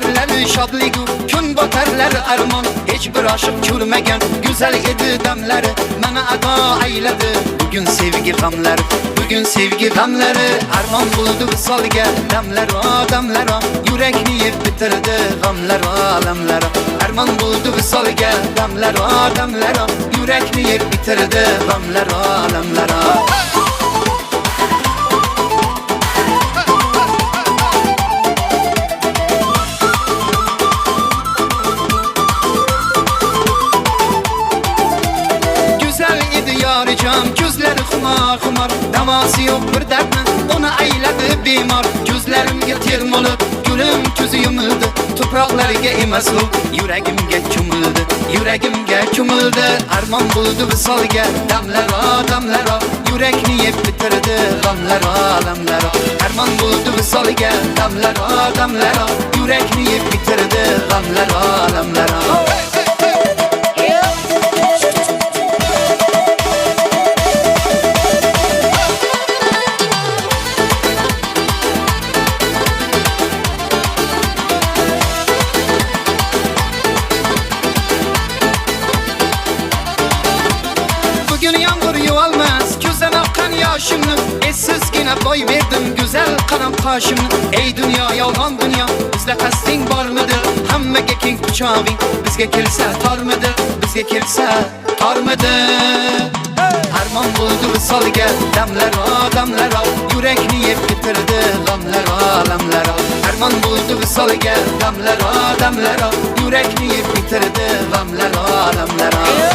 seherler şadligu, gün batarlar armon. Hiç bir aşık görmegen güzel edi demleri, bana ada eyledi bugün sevgi gamları. Bugün sevgi gamları armon buldu visalga, demler o demler o, yürekni yiyip bitirdi gamlar o alemler o. Armon buldu visalga, demler o demler o, yürekni yiyip bitirdi gamlar o alemler o. Gözleri xumar xumar, davası yok bir dertme, onu eyledi bimar. Gözlerimge tel olup, gülüm közü yumuldu, topraklarga emas o, yüreğimge çumuldu, yüreğimge çumuldu. Armon buldu visalga, damlar o damlar o, yürekni yiyip bitirdi gamlar o alemler o. Armon buldu visalga, damlar o damlar o, yürekni yiyip bitirdi gamlar o alemler o. Bugün yağmur yuvalmaz, gözden akan yaşımlı, essiz yine boy verdim güzel kanam kaşımlı. Ey dünya yalan dünya, bizde kasting var mıdır? Hammege king bıçağın, bizge kelse tar mıdır? Bizge kelse tar mıdır? Armon buldu visalga, demler o demler o, yürekni yiyip bitirdi gamlar o alemler o. Armon buldu visalga, demler o demler o, yürekni yiyip bitirdi gamlar o alemler o.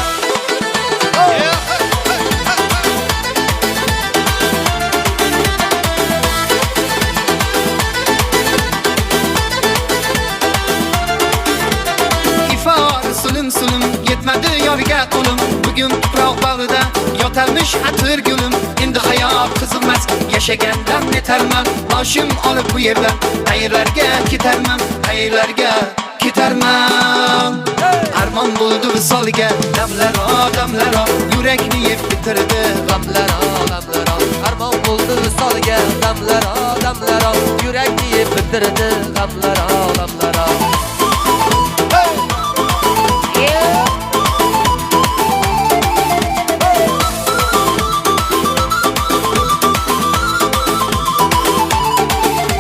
Sulum yetmedi yarga kolum, bugün tuproq bağrida yotarmış atır gülüm. Endi hayat kızılmaz, yaşagandan yetermem, boshim olib bu yerdan qayerlarga ketarman, qayerlarga ketarman. Armon buldu visalga, damlar o damlar o, yürekni yeb bitirdi gamlar o gamlar o. Armon buldu visalga, damlar o damlar o, yürekni yeb bitirdi gamlar o gamlar o.